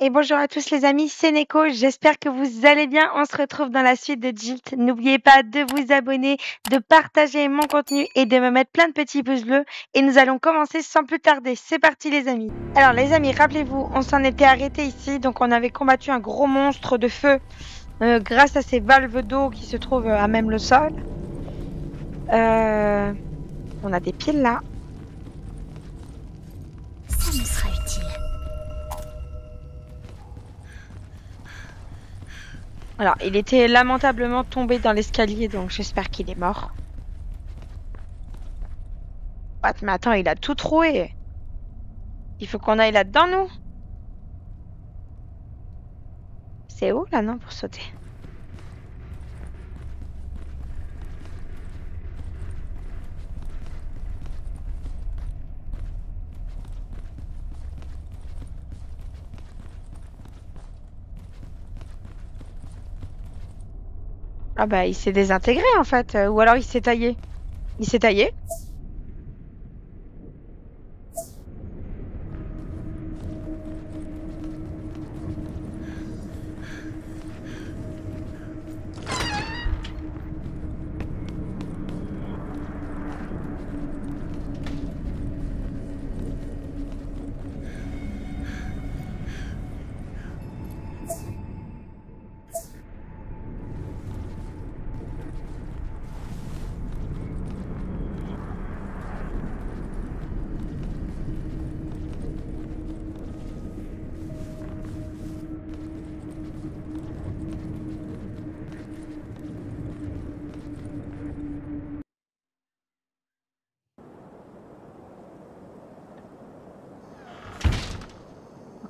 Et bonjour à tous les amis, c'est Neko, j'espère que vous allez bien. On se retrouve dans la suite de Jilt. N'oubliez pas de vous abonner, de partager mon contenu et de me mettre plein de petits pouces bleus. Et nous allons commencer sans plus tarder. C'est parti les amis. Alors les amis, rappelez-vous, on s'en était arrêté ici. Donc on avait combattu un gros monstre de feu grâce à ces valves d'eau qui se trouvent à même le sol. On a des piles là. Ça me sera utile. Alors, il était lamentablement tombé dans l'escalier, donc j'espère qu'il est mort. What, mais attends, il a tout troué. Il faut qu'on aille là-dedans, nous? C'est haut, là, non, pour sauter? Ah bah, il s'est désintégré, en fait. Ou alors, il s'est taillé. Il s'est taillé?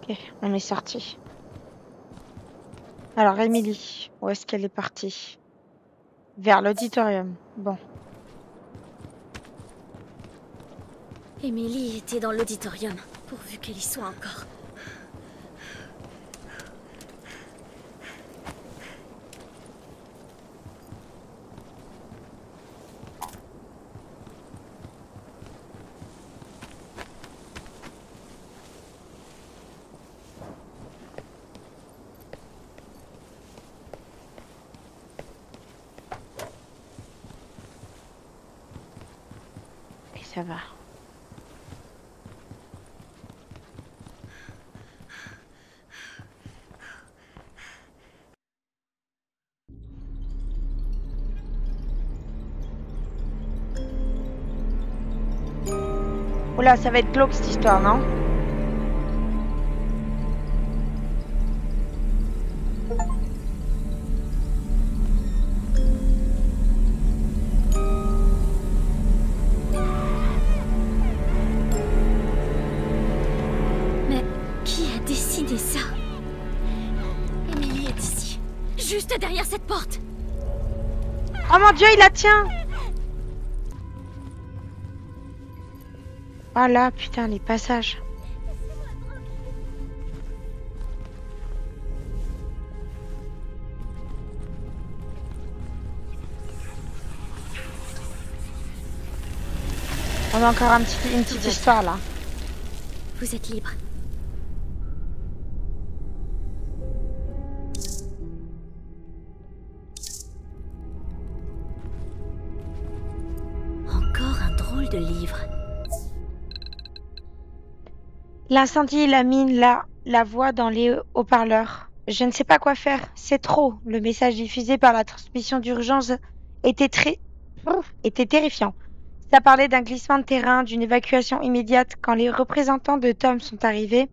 Ok, on est sorti. Alors, Émilie, où est-ce qu'elle est partie? Vers l'auditorium. Bon. Emily était dans l'auditorium, pourvu qu'elle y soit encore. Et ça va. Oula, ça va être glauque cette histoire, non? Mais qui a décidé ça? Emily est ici, juste derrière cette porte. Oh mon Dieu, il la tient! Oh là, putain, les passages. On a encore une petite histoire là. Vous êtes libre. Encore un drôle de livre. L'incendie, la mine, la voix dans les haut-parleurs. Je ne sais pas quoi faire, c'est trop. Le message diffusé par la transmission d'urgence était était terrifiant. Ça parlait d'un glissement de terrain, d'une évacuation immédiate. Quand les représentants de Tom sont arrivés,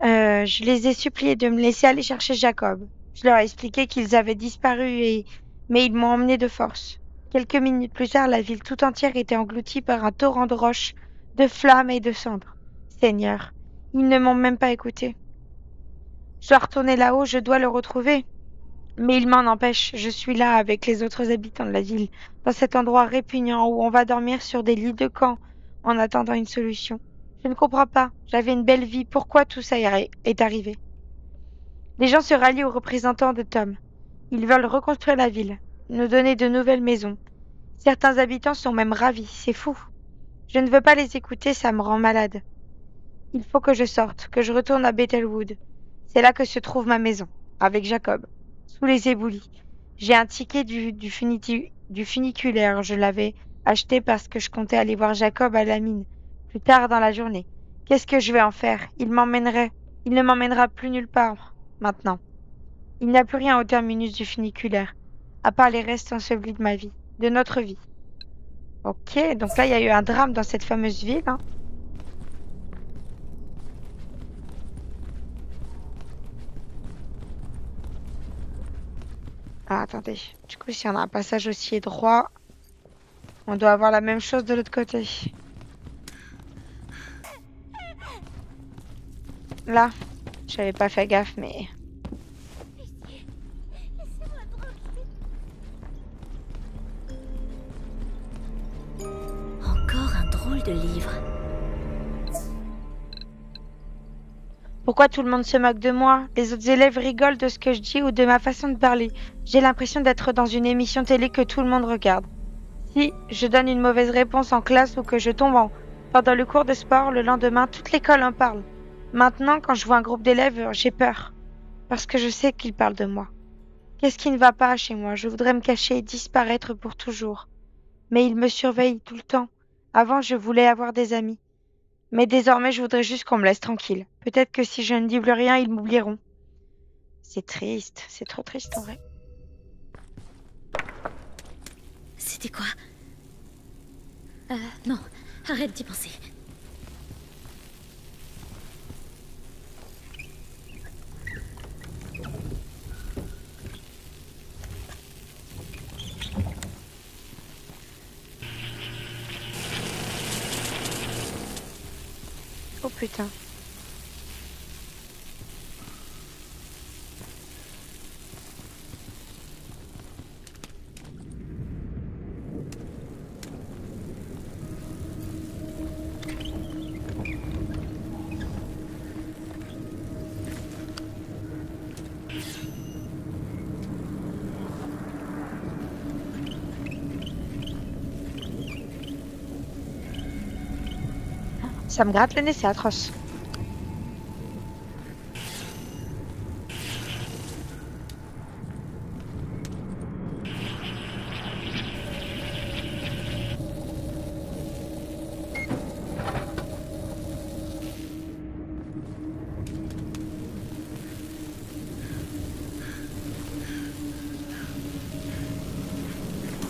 je les ai suppliés de me laisser aller chercher Jacob. Je leur ai expliqué qu'ils avaient disparu mais ils m'ont emmené de force. Quelques minutes plus tard, la ville tout entière était engloutie par un torrent de roches, de flammes et de cendres. Seigneur, ils ne m'ont même pas écouté. Je dois retourner là-haut, je dois le retrouver. Mais il m'en empêche, je suis là avec les autres habitants de la ville, dans cet endroit répugnant où on va dormir sur des lits de camp en attendant une solution. Je ne comprends pas, j'avais une belle vie, pourquoi tout ça est arrivé? Les gens se rallient aux représentants de Tom. Ils veulent reconstruire la ville, nous donner de nouvelles maisons. Certains habitants sont même ravis, c'est fou. Je ne veux pas les écouter, ça me rend malade. Il faut que je sorte, que je retourne à Bethelwood. C'est là que se trouve ma maison, avec Jacob, sous les éboulis. J'ai un ticket du funiculaire. Je l'avais acheté parce que je comptais aller voir Jacob à la mine, plus tard dans la journée. Qu'est-ce que je vais en faire? Il ne m'emmènera plus nulle part, maintenant. Il n'y a plus rien au terminus du funiculaire, à part les restes ensevelis de ma vie, de notre vie. Ok, donc là, il y a eu un drame dans cette fameuse ville, hein. Ah, attendez. Du coup, si on a un passage aussi droit, on doit avoir la même chose de l'autre côté. Là, j'avais pas fait gaffe, mais... Encore un drôle de livre. Pourquoi tout le monde se moque de moi? Les autres élèves rigolent de ce que je dis ou de ma façon de parler. J'ai l'impression d'être dans une émission télé que tout le monde regarde. Si je donne une mauvaise réponse en classe ou que je tombe pendant le cours de sport, le lendemain, toute l'école en parle. Maintenant, quand je vois un groupe d'élèves, j'ai peur. Parce que je sais qu'ils parlent de moi. Qu'est-ce qui ne va pas chez moi? Je voudrais me cacher et disparaître pour toujours. Mais ils me surveillent tout le temps. Avant, je voulais avoir des amis. Mais désormais, je voudrais juste qu'on me laisse tranquille. Peut-être que si je ne dis plus rien, ils m'oublieront. C'est triste, c'est trop triste en vrai. C'était quoi? Non, arrête d'y penser. Oh putain. Ça me gratte le nez, c'est atroce.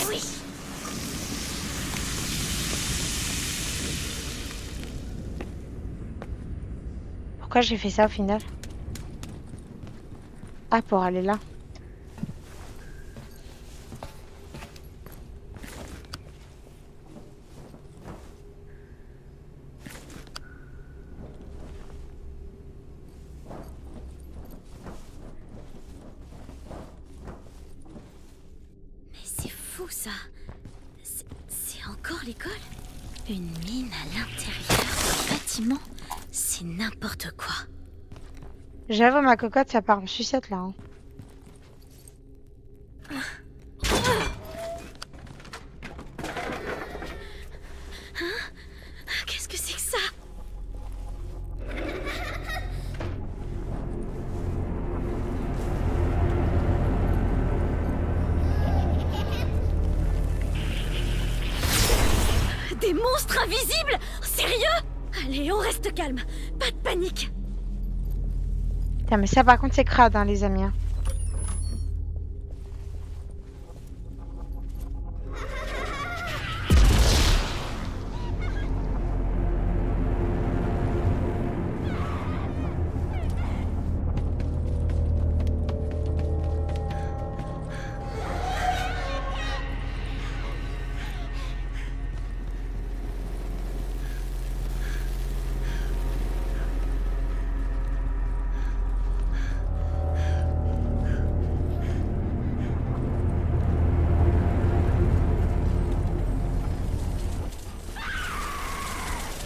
Oui. Pourquoi j'ai fait ça au final? Ah, pour aller là. Mais c'est fou ça. C'est encore l'école? Une mine à l'intérieur du bâtiment? C'est n'importe quoi. J'avoue, ma cocotte, ça part en sucette là, hein. Qu'est-ce que c'est que ça? Des monstres invisibles? Sérieux? Allez, on reste calme. Pas de panique. Putain, mais ça par contre, c'est crade, hein, les amis, hein.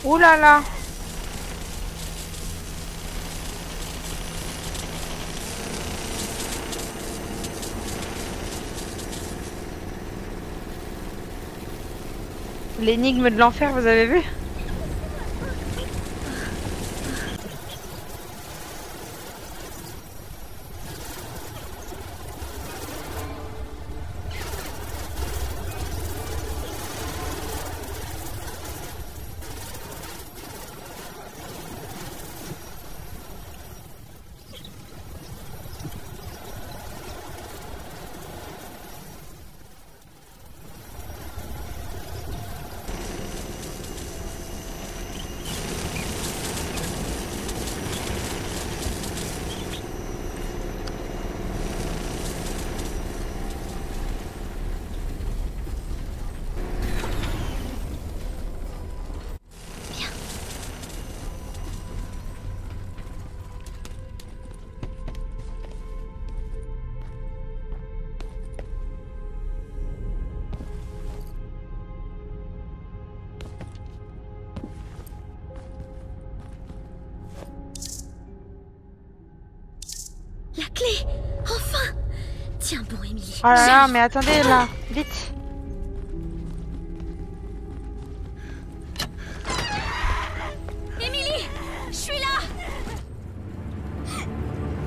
Ouh là là! L'énigme de l'enfer, vous avez vu? Tiens bon, Émilie. Oh là là, mais attendez là, vite. Émilie, je suis là.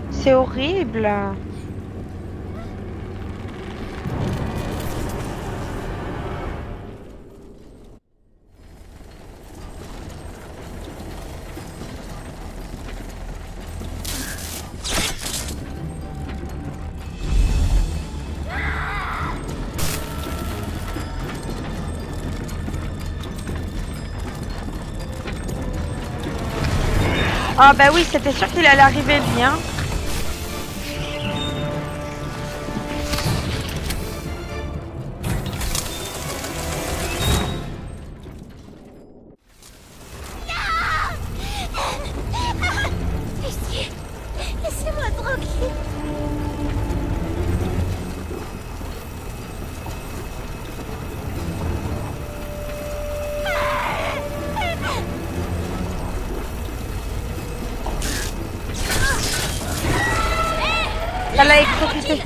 C'est horrible. Ah bah oui, c'était sûr qu'il allait arriver lui, hein. Laissez-moi tranquille. Ça l'a exécuté.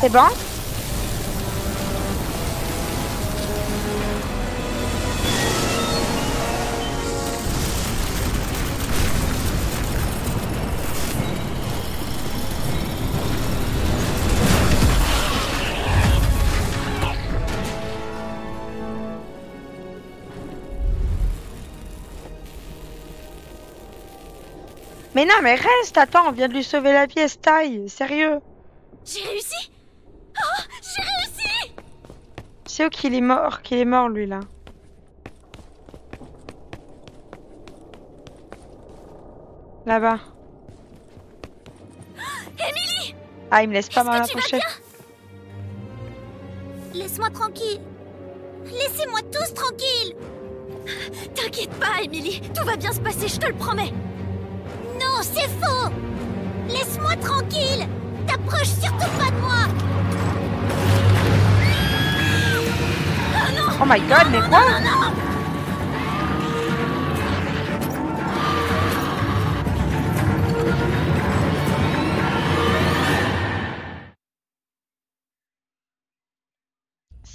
C'est bon? Mais non, mais reste, attends, on vient de lui sauver la pièce, taille, sérieux. J'ai réussi. Oh, j'ai réussi. C'est où qu'il est mort lui là. Là-bas. Émilie! Ah, il me laisse pas mal Est-ce que tu approcher. vas bien? Laisse-moi tranquille. Laissez-moi tous tranquilles. T'inquiète pas, Émilie. Tout va bien se passer, je te le promets. Non, c'est faux. Laisse-moi tranquille. T'approches surtout pas de moi. Oh non! Oh my god, mais quoi? Non, non!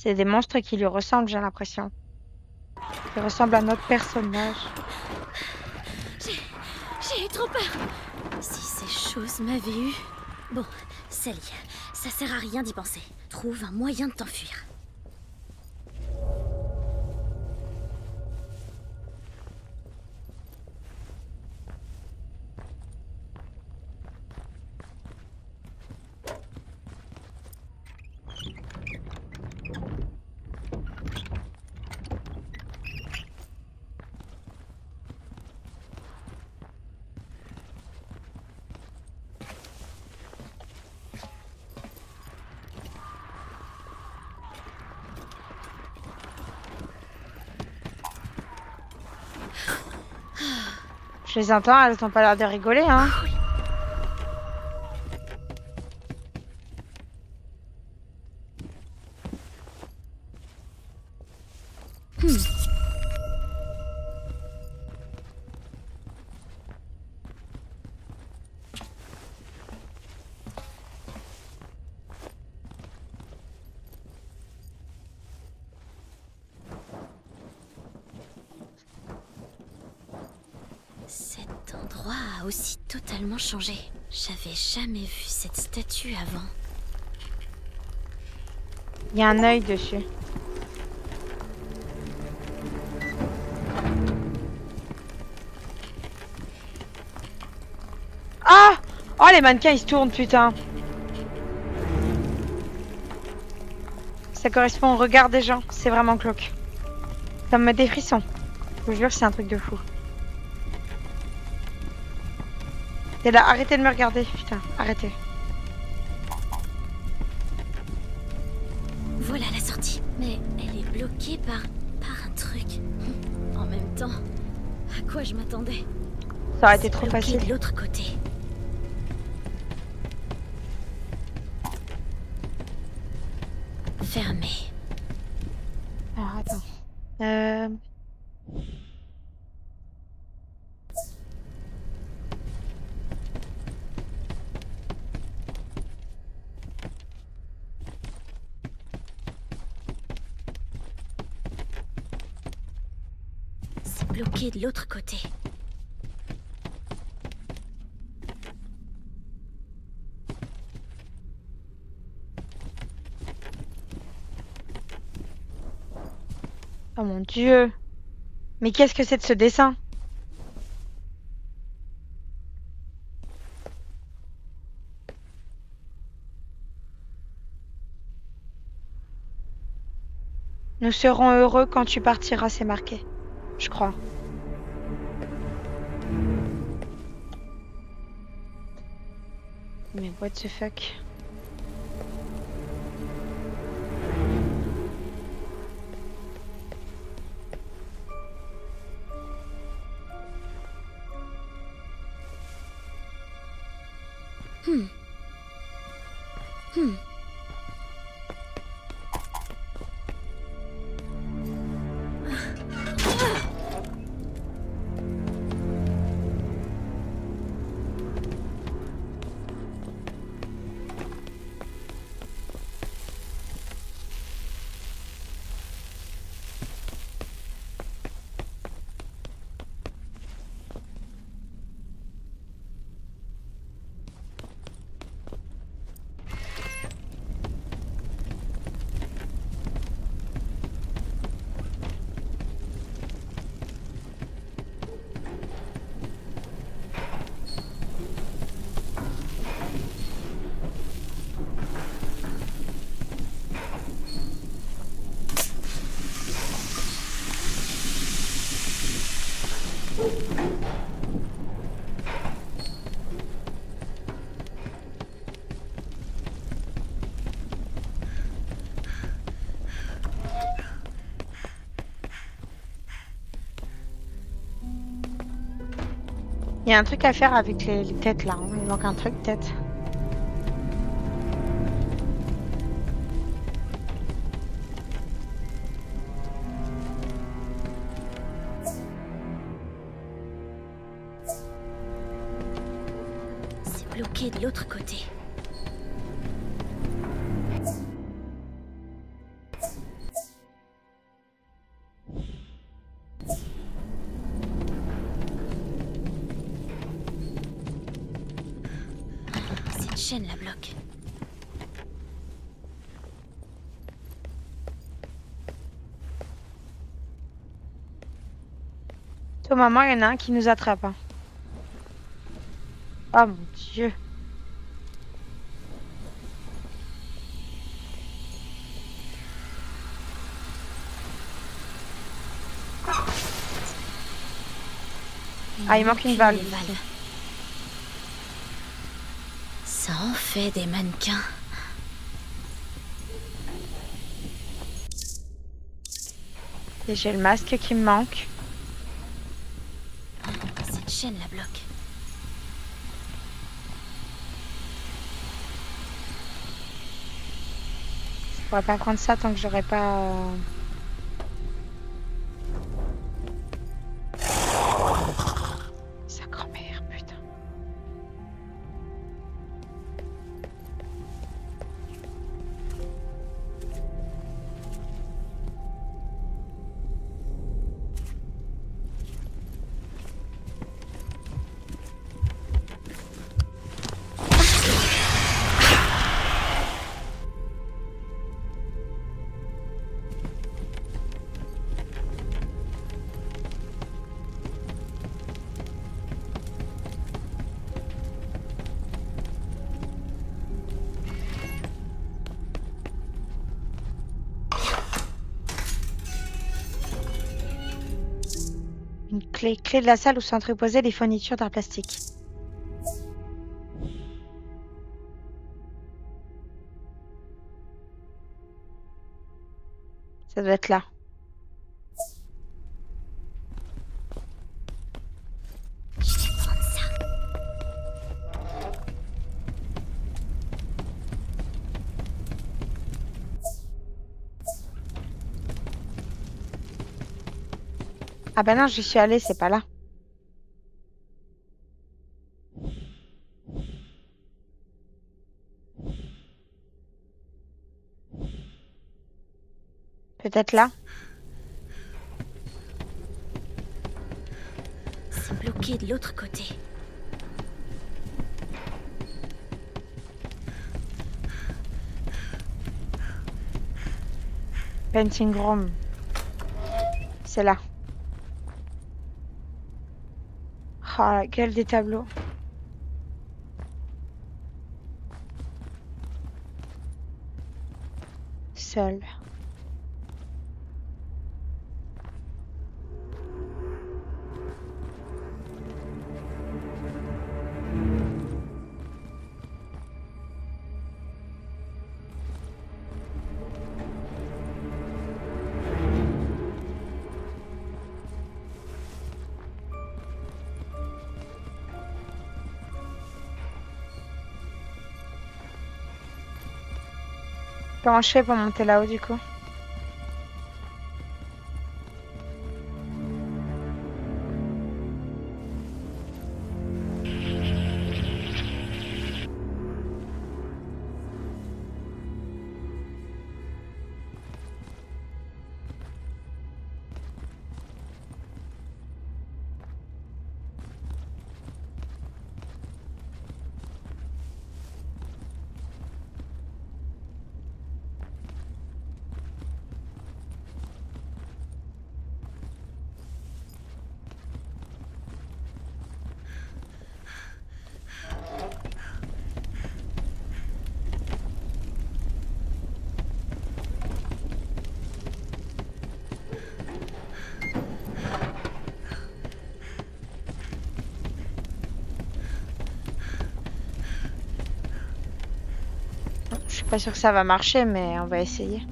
C'est des monstres qui lui ressemblent, j'ai l'impression. Qui ressemblent à notre personnage. J'ai eu trop peur. Si ces choses m'avaient eu... Bon, Sally, ça sert à rien d'y penser. Trouve un moyen de t'enfuir. Je les entends, elles n'ont pas l'air de rigoler, hein. Cet endroit a aussi totalement changé. J'avais jamais vu cette statue avant. Il y a un œil dessus. Ah! Oh, les mannequins, ils se tournent, putain. Ça correspond au regard des gens. C'est vraiment glauque. Ça me met des frissons. Je vous jure, c'est un truc de fou. T'es là, arrêtez de me regarder, putain, arrêtez. Voilà la sortie. Mais elle est bloquée par un truc. En même temps, à quoi je m'attendais? Ça aurait été trop facile. De l'autre côté. Fermé. Alors, attends. C'est bloqué de l'autre côté. Oh mon Dieu. Mais qu'est-ce que c'est de ce dessin? Nous serons heureux quand tu partiras, c'est marqué. Je crois. Mais what the fuck? Il y a un truc à faire avec les têtes là. Hein. Il manque un truc peut-être. C'est bloqué de l'autre côté. Cette chaîne la bloque. Au moment, il y en a un qui nous attrape. Hein. Oh mon Dieu. Ah, il manque une valve. Ça en fait des mannequins. Et j'ai le masque qui me manque. Cette chaîne la bloque. Je pourrais pas prendre ça tant que j'aurais pas... Sa grand-mère, putain. Une clé. Clé de la salle où sont entreposées les fournitures d'art plastique. Ça doit être là. Je vais prendre ça. Ah bah non, j'y suis allée, c'est pas là. Peut-être là. C'est bloqué de l'autre côté. Painting room. C'est là. Oh, la gueule des tableaux. Seul. Comment je fais pour monter là-haut du coup? Je suis pas sûre que ça va marcher, mais on va essayer.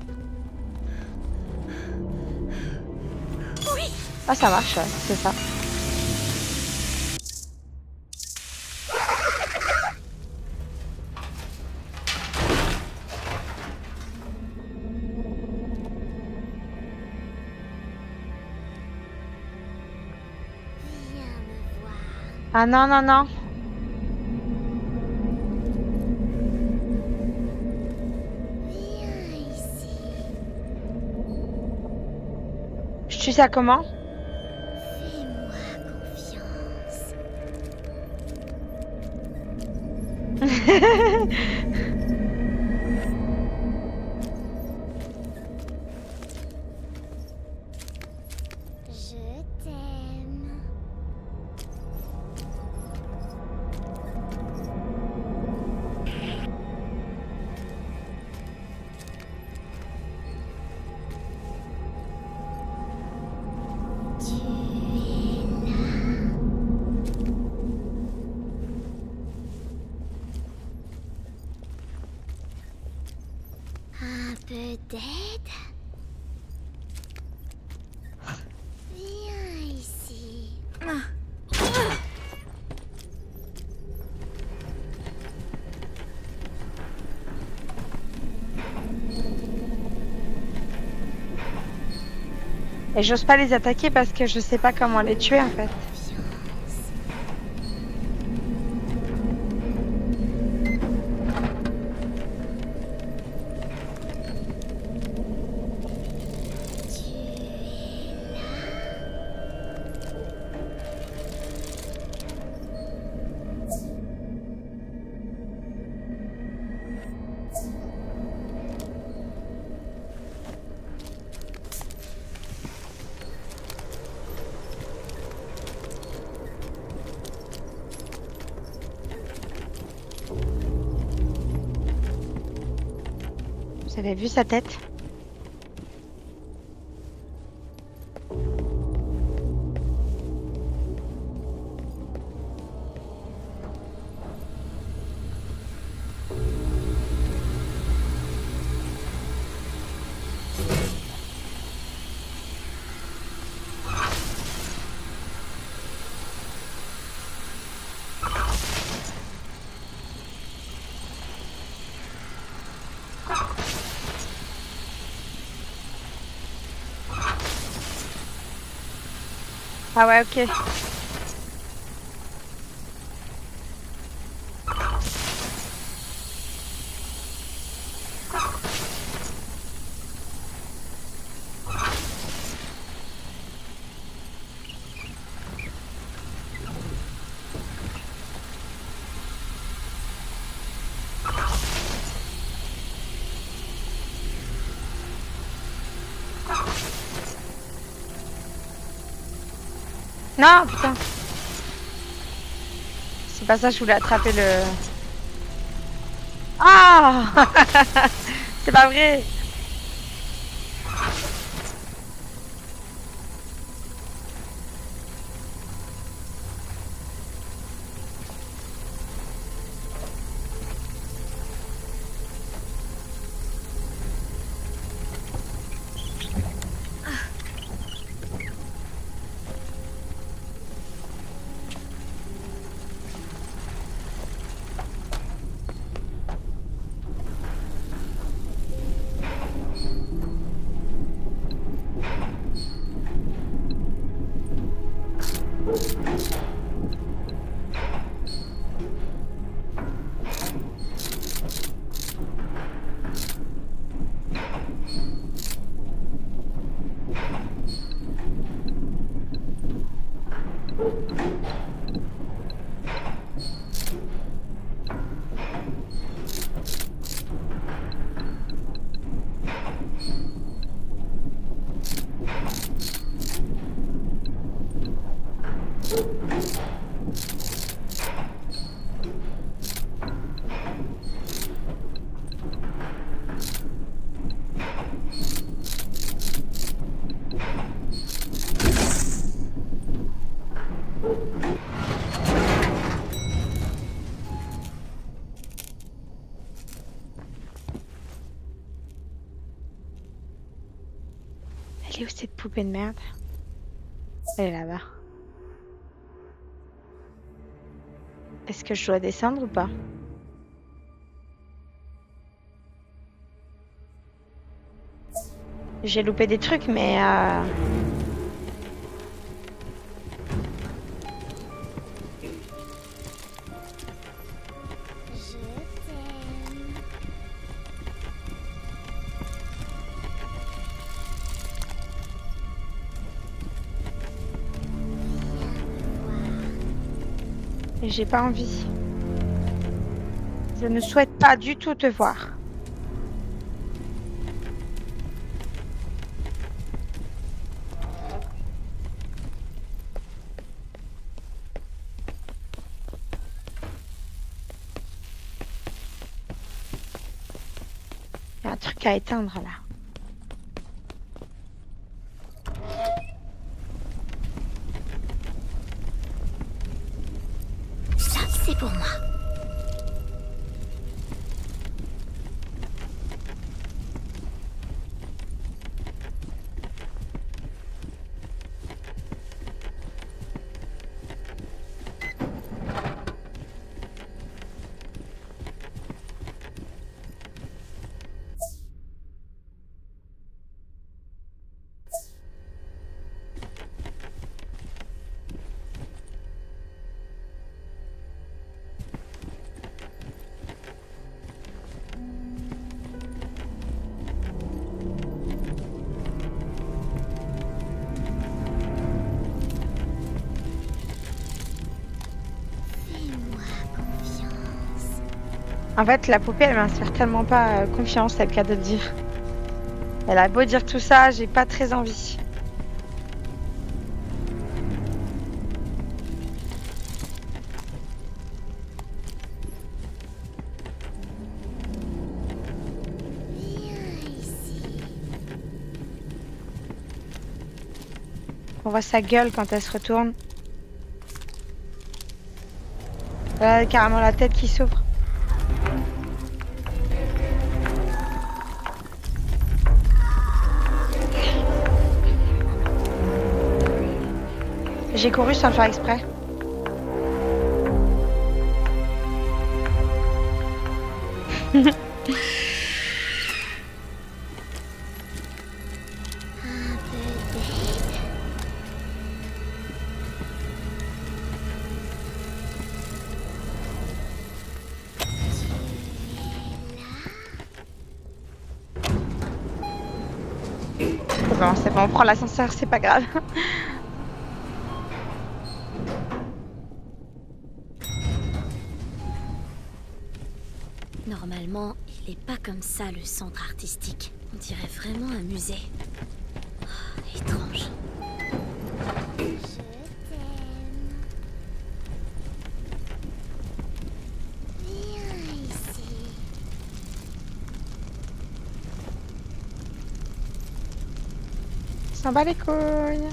Oui. Ah, ça marche, ouais, c'est ça. Viens me voir. Ah non, non, non. Viens ici. Je tue ça comment? Fais-moi confiance. Je t'aime. Tu es là. Un peu d'aide? Viens ici. Et j'ose pas les attaquer parce que je sais pas comment les tuer en fait. Vous avez vu sa tête? Ah ouais, ok. Non, putain. C'est pas ça, je voulais attraper le... Ah c'est pas vrai. Elle est où cette poupée de merde? Elle est là-bas. Est-ce que je dois descendre ou pas? J'ai loupé des trucs, mais... Je t'aime. J'ai pas envie. Je ne souhaite pas du tout te voir. Il y a un truc à éteindre là. Ça, c'est pour moi. En fait, la poupée, elle m'inspire tellement pas confiance, c'est le cas de le dire. Elle a beau dire tout ça, j'ai pas très envie. On voit sa gueule quand elle se retourne. Elle a carrément la tête qui s'ouvre. J'ai couru sans le faire exprès. C'est bon, on prend l'ascenseur, c'est pas grave. Normalement, il est pas comme ça le centre artistique. On dirait vraiment un musée. Oh, étrange. Je t'aime. Viens ici. S'en bat les couilles.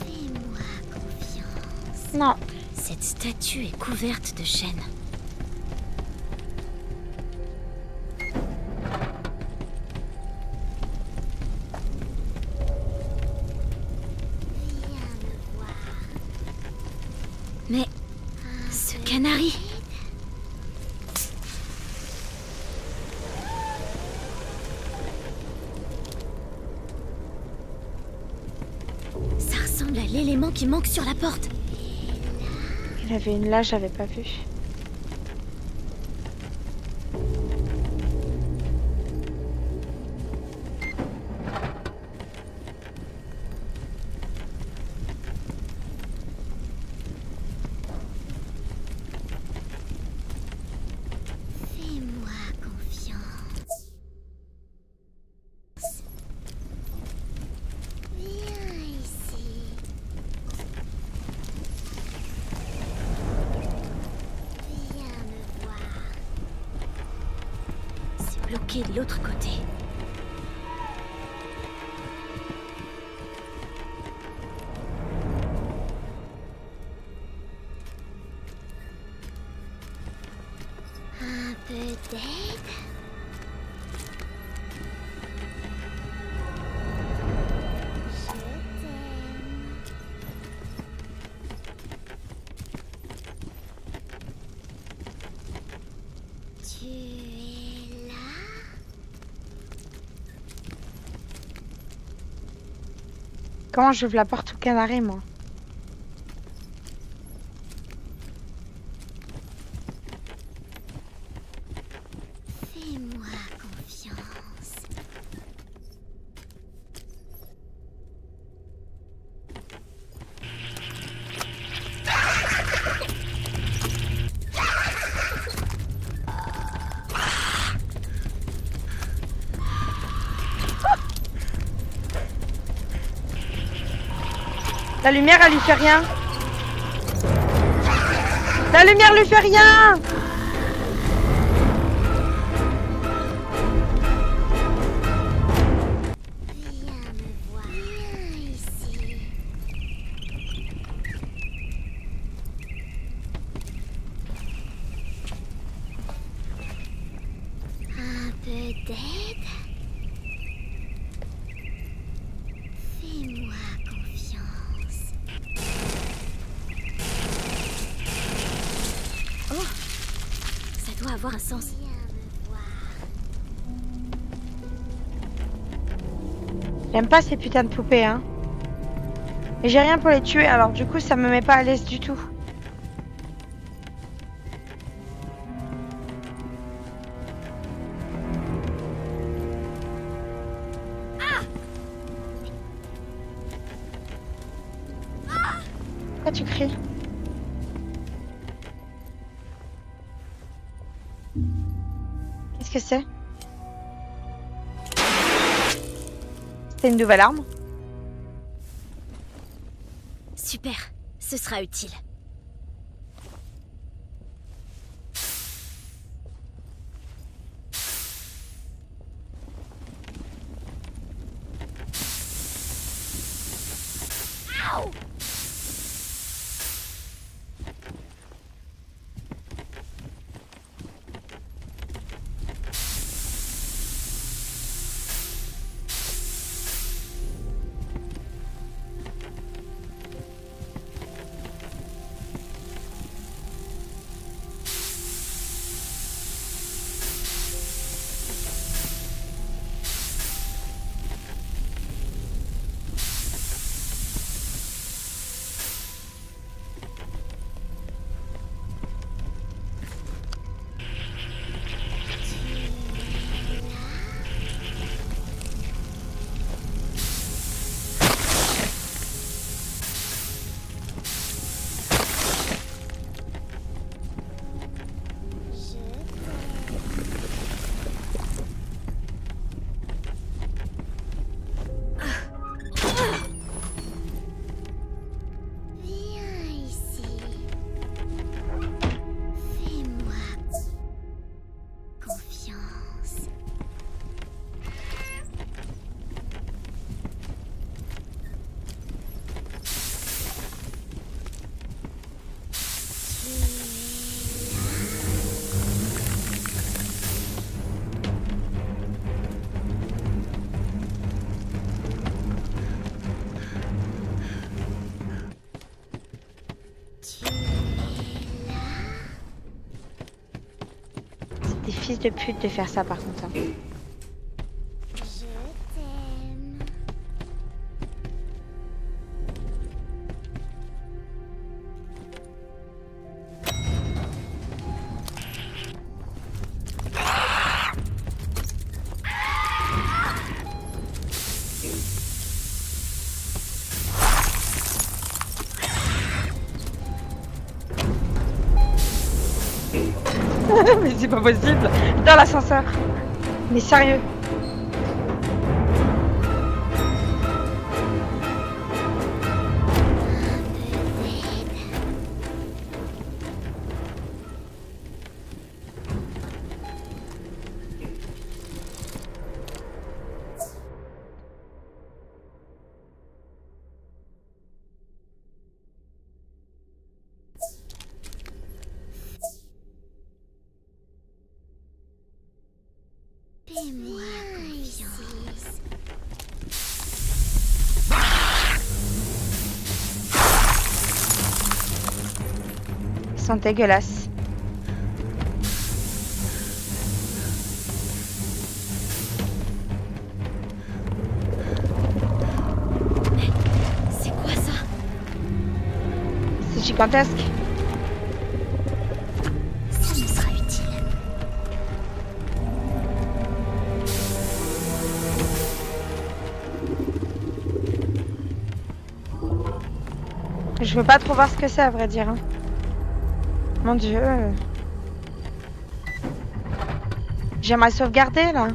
Fais-moi confiance. Non. Cette statue est couverte de chaînes. Viens me voir. Mais ce canari... Ça ressemble à l'élément qui manque sur la porte. Il y avait une là, j'avais pas vu. Fais-moi confiance. Viens ici. Viens me voir. C'est bloqué de l'autre côté. Un peu d'aide. Je t'aime. Tu es là? Comment j'ouvre la porte au canari, moi? Fais-moi confiance. La lumière, elle lui fait rien. La lumière lui fait rien. Viens me voir. Viens ici. Un peu d'aide. Fais-moi confiance. Oh, ça doit avoir un sens. Viens me voir. J'aime pas ces putains de poupées, hein. Et j'ai rien pour les tuer, alors du coup, ça me met pas à l'aise du tout. Pourquoi tu cries? Qu'est-ce que c'est? C'est une nouvelle arme? Super, ce sera utile. Ow! Des fils de pute de faire ça par contre. Hein. Je t'aime. Mais c'est pas possible. Dans l'ascenseur. Mais sérieux. Fais-moi confiance. Ils sont dégueulasses. C'est quoi ça? C'est gigantesque. Ça me sera utile. Je veux pas trop voir ce que c'est à vrai dire. Hein. Mon dieu. J'aimerais sauvegarder là.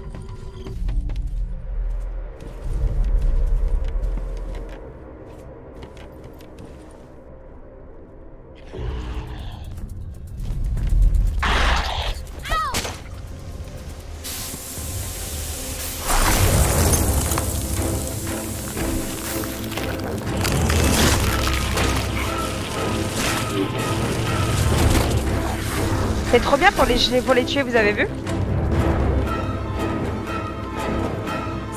C'est trop bien pour les tuer, vous avez vu?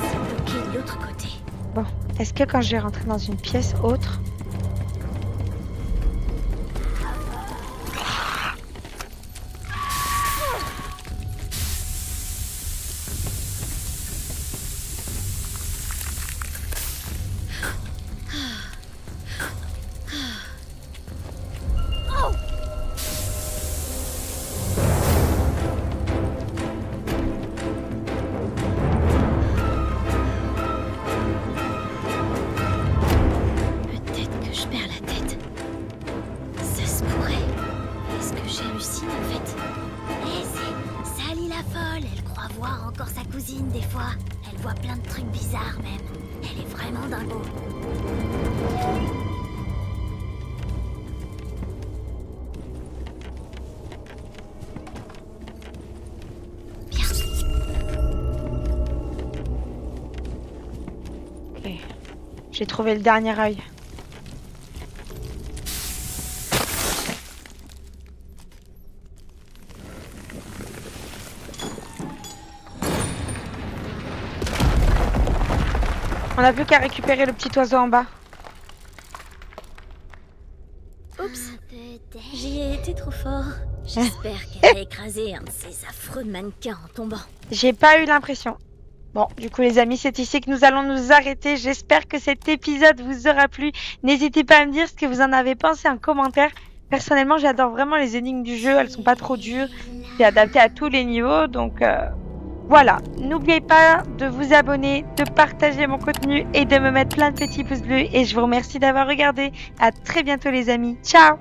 C'est bloqué de l'autre côté. Bon, est-ce que quand je vais rentrer dans une pièce autre... Des fois, elle voit plein de trucs bizarres même. Elle est vraiment dingo. Bien. Ok. J'ai trouvé le dernier œil. On n'a plus qu'à récupérer le petit oiseau en bas. Oups, j'y ai été trop fort. J'espère qu'elle a écrasé un de ces affreux mannequins en tombant. J'ai pas eu l'impression. Bon, du coup les amis, c'est ici que nous allons nous arrêter. J'espère que cet épisode vous aura plu. N'hésitez pas à me dire ce que vous en avez pensé en commentaire. Personnellement, j'adore vraiment les énigmes du jeu. Elles sont pas trop dures. C'est adapté à tous les niveaux, donc... Voilà, n'oubliez pas de vous abonner, de partager mon contenu et de me mettre plein de petits pouces bleus. Et je vous remercie d'avoir regardé. À très bientôt les amis. Ciao!